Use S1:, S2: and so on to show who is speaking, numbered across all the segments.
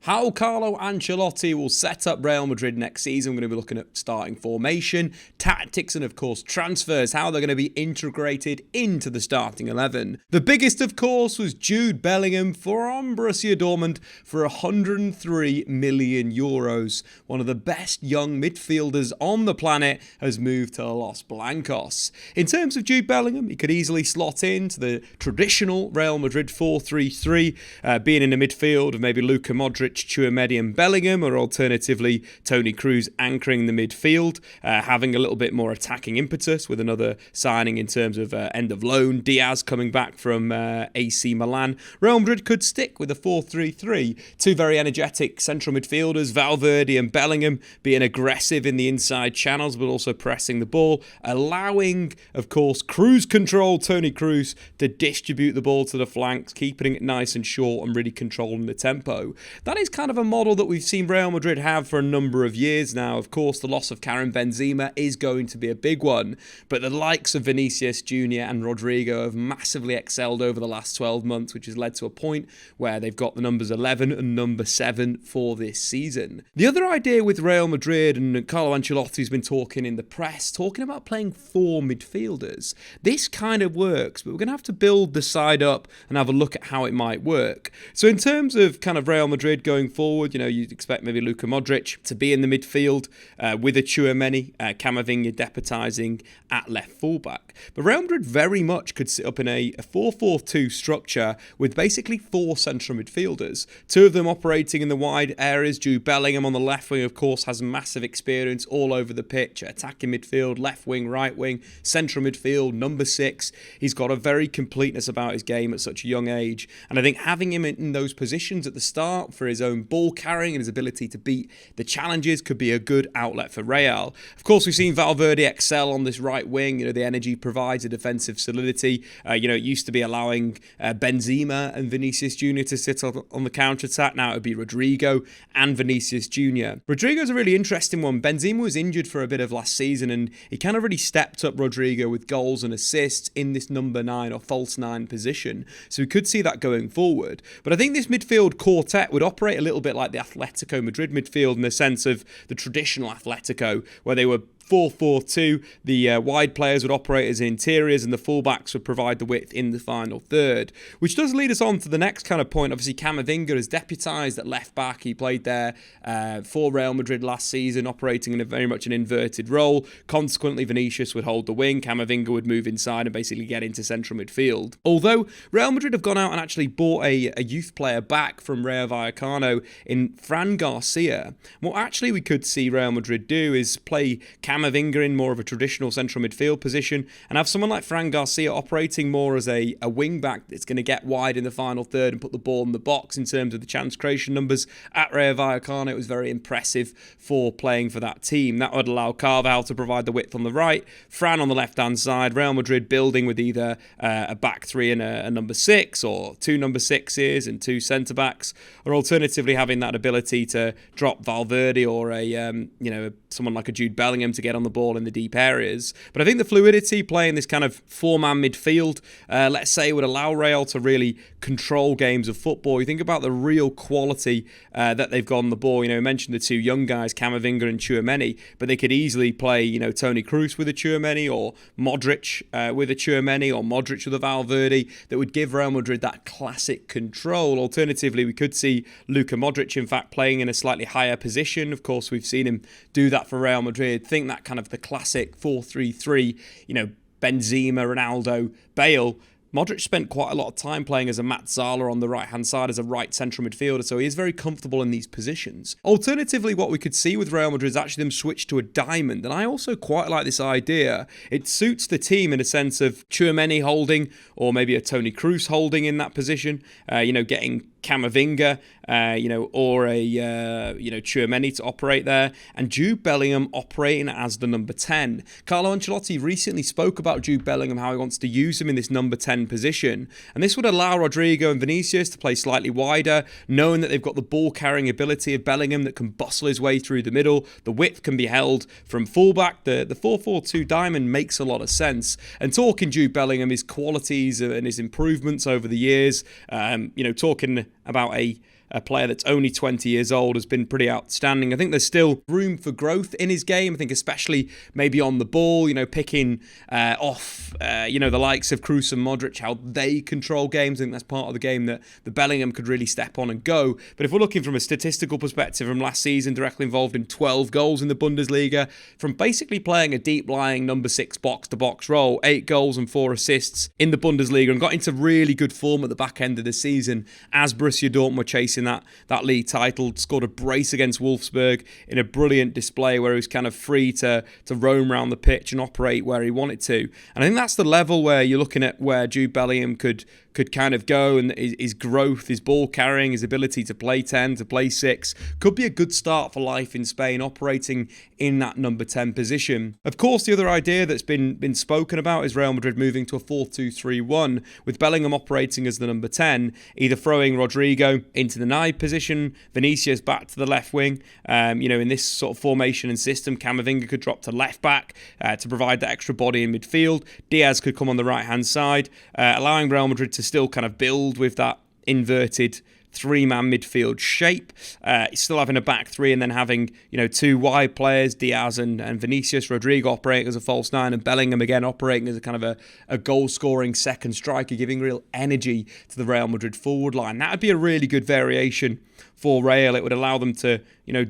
S1: How Carlo Ancelotti will set up Real Madrid next season. We're going to be looking at starting formation, tactics, and of course transfers, how they're going to be integrated into the starting 11. The biggest, of course, was Jude Bellingham from Borussia Dortmund for €103 million. One of the best young midfielders on the planet has moved to Los Blancos. In terms of Jude Bellingham, he could easily slot into the traditional Real Madrid 4-3-3, being in the midfield of maybe Luka Modric, Tchouaméni and Bellingham, or alternatively Toni Kroos anchoring the midfield, having a little bit more attacking impetus with another signing in terms of end of loan, Diaz coming back from AC Milan. Real Madrid could stick with a 4-3-3. Two very energetic central midfielders, Valverde and Bellingham, being aggressive in the inside channels but also pressing the ball, allowing, of course, cruise control Toni Kroos to distribute the ball to the flanks, keeping it nice and short and really controlling the tempo. That is kind of a model that we've seen Real Madrid have for a number of years now. Of course, the loss of Karim Benzema is going to be a big one, but the likes of Vinicius Jr. and Rodrigo have massively excelled over the last 12 months, which has led to a point where they've got the numbers 11 and number 7 for this season. The other idea with Real Madrid, and Carlo Ancelotti's been talking in the press, talking about playing 4 midfielders. This kind of works, but we're going to have to build the side up and have a look at how it might work. So in terms of kind of Real Madrid going forward, you'd expect maybe Luka Modric to be in the midfield with a Tchouaméni, Camavinga deputising at left fullback. But Real Madrid very much could sit up in a 4-4-2 structure with basically 4 central midfielders. 2 of them operating in the wide areas. Jude Bellingham on the left wing, of course, has massive experience all over the pitch, attacking midfield, left wing, right wing, central midfield, number 6. He's got a very completeness about his game at such a young age. And I think having him in those positions at the start for his own ball carrying and his ability to beat the challenges could be a good outlet for Real. Of course, we've seen Valverde excel on this right wing. The energy provides a defensive solidity. It used to be allowing Benzema and Vinicius Jr. to sit on the counter-attack. Now it would be Rodrigo and Vinicius Jr. Rodrigo's a really interesting one. Benzema was injured for a bit of last season, and he kind of really stepped up Rodrigo with goals and assists in this number 9 or false 9 position. So we could see that going forward. But I think this midfield quartet would operate a little bit like the Atletico Madrid midfield in the sense of the traditional Atletico, where they were 4-4-2, the wide players would operate as interiors and the fullbacks would provide the width in the final third. Which does lead us on to the next kind of point. Obviously, Camavinga is deputised at left back. He played there for Real Madrid last season, operating in a very much an inverted role. Consequently, Vinicius would hold the wing. Camavinga would move inside and basically get into central midfield. Although Real Madrid have gone out and actually bought a youth player back from Rayo Vallecano in Fran Garcia. What actually we could see Real Madrid do is play Camavinga in more of a traditional central midfield position and have someone like Fran Garcia operating more as a wing back that's going to get wide in the final third and put the ball in the box. In terms of the chance creation numbers at Rayo Vallecano, it was very impressive for playing for that team. That would allow Carval to provide the width on the right, Fran on the left hand side, Real Madrid building with either a back 3 and a number 6, or 2 number 6s and 2 centre backs, or alternatively having that ability to drop Valverde or someone like a Jude Bellingham to get on the ball in the deep areas. But I think the fluidity playing this kind of 4-man midfield, let's say, would allow Real to really control games of football. You think about the real quality that they've got on the ball. You mentioned the 2 young guys, Camavinga and Tchouaméni, but they could easily play, Toni Kroos with a Tchouaméni, or Modric with a Tchouaméni, or Modric with a Valverde, that would give Real Madrid that classic control. Alternatively, we could see Luka Modric, in fact, playing in a slightly higher position. Of course, we've seen him do that for Real Madrid. Think that kind of the classic 4-3-3, Benzema, Ronaldo, Bale. Modric spent quite a lot of time playing as a Matt Zala on the right-hand side as a right central midfielder, so he is very comfortable in these positions. Alternatively, what we could see with Real Madrid is actually them switch to a diamond, and I also quite like this idea. It suits the team in a sense of Tchouaméni holding, or maybe a Toni Kroos holding in that position, getting Camavinga, or a Tchouaméni to operate there, and Jude Bellingham operating as the number 10. Carlo Ancelotti recently spoke about Jude Bellingham, how he wants to use him in this number 10 position, and this would allow Rodrigo and Vinicius to play slightly wider, knowing that they've got the ball carrying ability of Bellingham that can bustle his way through the middle. The width can be held from fullback. The 4-4-2 diamond makes a lot of sense. And talking Jude Bellingham, his qualities and his improvements over the years, talking about a a player that's only 20 years old, has been pretty outstanding. I think there's still room for growth in his game. I think especially maybe on the ball, picking off, the likes of Kroos and Modric, how they control games. I think that's part of the game that the Bellingham could really step on and go. But if we're looking from a statistical perspective, from last season, directly involved in 12 goals in the Bundesliga, from basically playing a deep-lying number 6 box-to-box role, 8 goals and 4 assists in the Bundesliga, and got into really good form at the back end of the season as Borussia Dortmund were chasing that league title. Scored a brace against Wolfsburg in a brilliant display where he was kind of free to roam around the pitch and operate where he wanted to. And I think that's the level where you're looking at where Jude Bellingham could kind of go, and his growth, his ball carrying, his ability to play 10, to play 6, could be a good start for life in Spain, operating in that number 10 position. Of course, the other idea that's been spoken about is Real Madrid moving to a 4-2-3-1, with Bellingham operating as the number 10, either throwing Rodrigo into the 9 position, Vinicius back to the left wing. In this sort of formation and system, Camavinga could drop to left back to provide that extra body in midfield. Diaz could come on the right-hand side, allowing Real Madrid to still kind of build with that inverted 3-man midfield shape, still having a back 3 and then having 2 wide players, Diaz and Vinicius, Rodrigo operating as a false 9 and Bellingham again operating as a kind of a goal-scoring second striker, giving real energy to the Real Madrid forward line. That would be a really good variation for Real. It would allow them to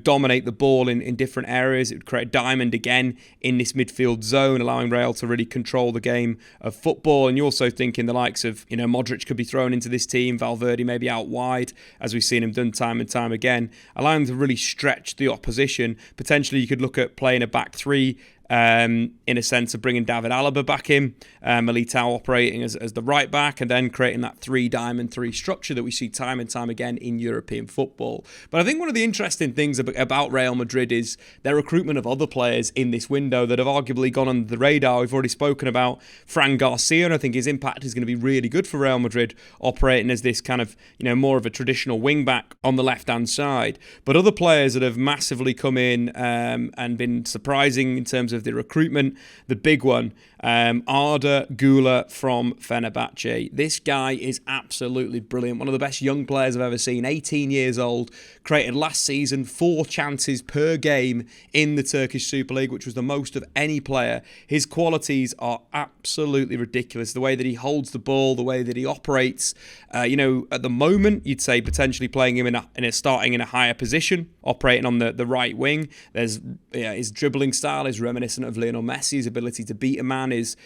S1: dominate the ball in different areas. It would create a diamond again in this midfield zone, allowing Real to really control the game of football. And you're also thinking the likes of Modric could be thrown into this team, Valverde maybe out wide, as we've seen him done time and time again, allowing them to really stretch the opposition. Potentially you could look at playing a back 3 in a sense of bringing David Alaba back in, Militao operating as the right back, and then creating that 3-diamond 3 structure that we see time and time again in European football. But I think one of the interesting things about Real Madrid is their recruitment of other players in this window that have arguably gone under the radar. We've already spoken about Fran Garcia, and I think his impact is going to be really good for Real Madrid, operating as this kind of, more of a traditional wing-back on the left-hand side. But other players that have massively come in and been surprising in terms of the recruitment, the big one, Arda Güler from Fenerbahce. This guy is absolutely brilliant. One of the best young players I've ever seen. 18 years old. Created last season 4 chances per game in the Turkish Super League, which was the most of any player. His qualities are absolutely ridiculous. The way that he holds the ball, the way that he operates. At the moment, you'd say potentially playing him starting in a higher position, operating on the right wing. There's his dribbling style is reminiscent of Lionel Messi. His ability to beat a man is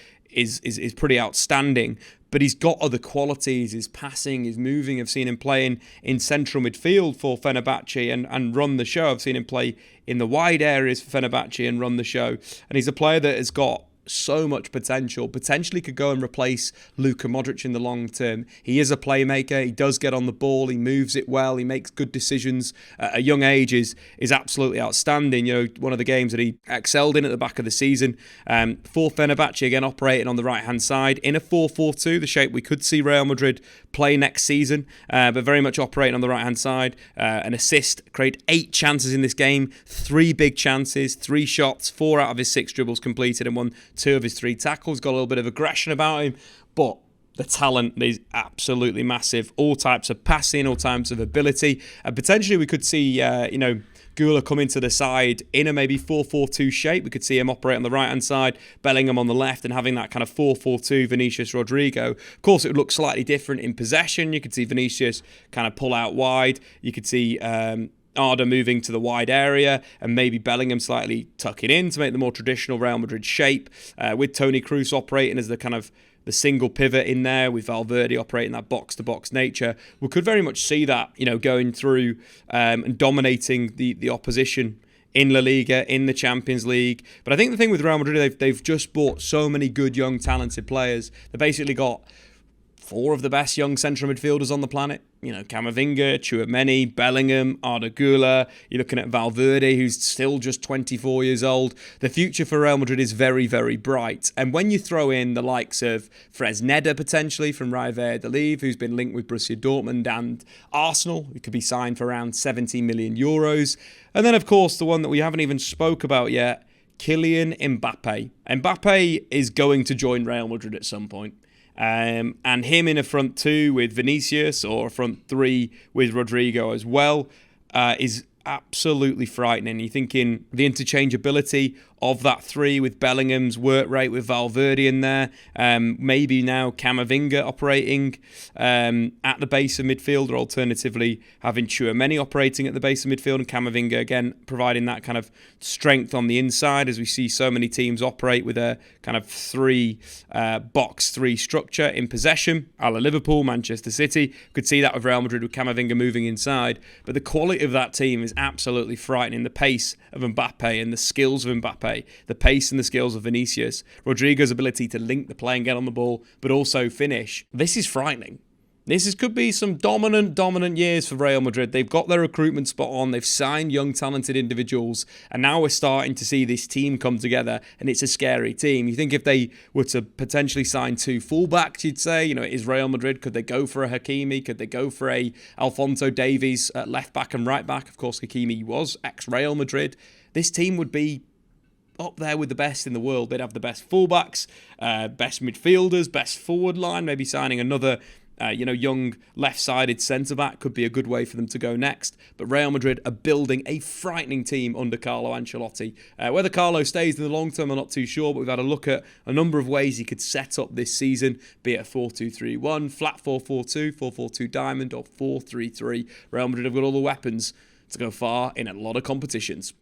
S1: pretty outstanding. But he's got other qualities. His passing, his moving. I've seen him playing in central midfield for Fenerbahce and run the show. I've seen him play in the wide areas for Fenerbahce and run the show. And he's a player that has got so much potential, potentially could go and replace Luka Modric in the long term. He is a playmaker. He does get on the ball. He moves it well. He makes good decisions. At a young age is absolutely outstanding. One of the games that he excelled in at the back of the season. For Fenerbahce, again, operating on the right-hand side in a 4-4-2, the shape we could see Real Madrid play next season, but very much operating on the right-hand side. An assist, created 8 chances in this game, 3 big chances, 3 shots, 4 out of his 6 dribbles completed and won 2 of his 3 tackles. Got a little bit of aggression about him, but the talent is absolutely massive. All types of passing, all types of ability. And potentially we could see, Güler come into the side in a maybe 4-4-2 shape. We could see him operate on the right-hand side, Bellingham on the left, and having that kind of 4-4-2 Vinicius Rodrigo. Of course, it would look slightly different in possession. You could see Vinicius kind of pull out wide. You could see Arda moving to the wide area and maybe Bellingham slightly tucking in to make the more traditional Real Madrid shape, with Toni Kroos operating as the kind of the single pivot in there, with Valverde operating that box-to-box nature. We could very much see that, going through and dominating the opposition in La Liga, in the Champions League. But I think the thing with Real Madrid, they've just bought so many good, young, talented players. They basically got 4 of the best young central midfielders on the planet. Camavinga, Tchouaméni, Bellingham, Arda Güler. You're looking at Valverde, who's still just 24 years old. The future for Real Madrid is very, very bright. And when you throw in the likes of Fresneda, potentially, from Real Madrid, who's been linked with Borussia Dortmund and Arsenal, who could be signed for around 70 million euros. And then, of course, the one that we haven't even spoke about yet, Kylian Mbappe. Mbappe is going to join Real Madrid at some point. And him in a front two with Vinicius or a front three with Rodrigo as well is absolutely frightening. You're thinking the interchangeability of that three with Bellingham's work rate with Valverde in there. Maybe now Camavinga operating at the base of midfield, or alternatively having Tchouaméni operating at the base of midfield and Camavinga again providing that kind of strength on the inside, as we see so many teams operate with a kind of box three structure in possession, a la Liverpool, Manchester City. Could see that with Real Madrid with Camavinga moving inside. But the quality of that team is absolutely frightening. The pace of Mbappe and the skills of Mbappe, the pace and the skills of Vinicius, Rodrigo's ability to link the play and get on the ball, but also finish. This is frightening. Could be some dominant years for Real Madrid. They've got their recruitment spot on. They've signed young, talented individuals. And now we're starting to see this team come together. And it's a scary team. You think if they were to potentially sign two fullbacks, you'd say, it is Real Madrid. Could they go for a Hakimi? Could they go for a Alphonso Davies at left back and right back? Of course, Hakimi was ex-Real Madrid. This team would be up there with the best in the world. They'd have the best fullbacks, best midfielders, best forward line. Maybe signing another young left-sided centre-back could be a good way for them to go next. But Real Madrid are building a frightening team under Carlo Ancelotti. Whether Carlo stays in the long term, I'm not too sure, but we've had a look at a number of ways he could set up this season, be it a 4-2-3-1, flat 4-4-2, 4-4-2 diamond, or 4-3-3. Real Madrid have got all the weapons to go far in a lot of competitions.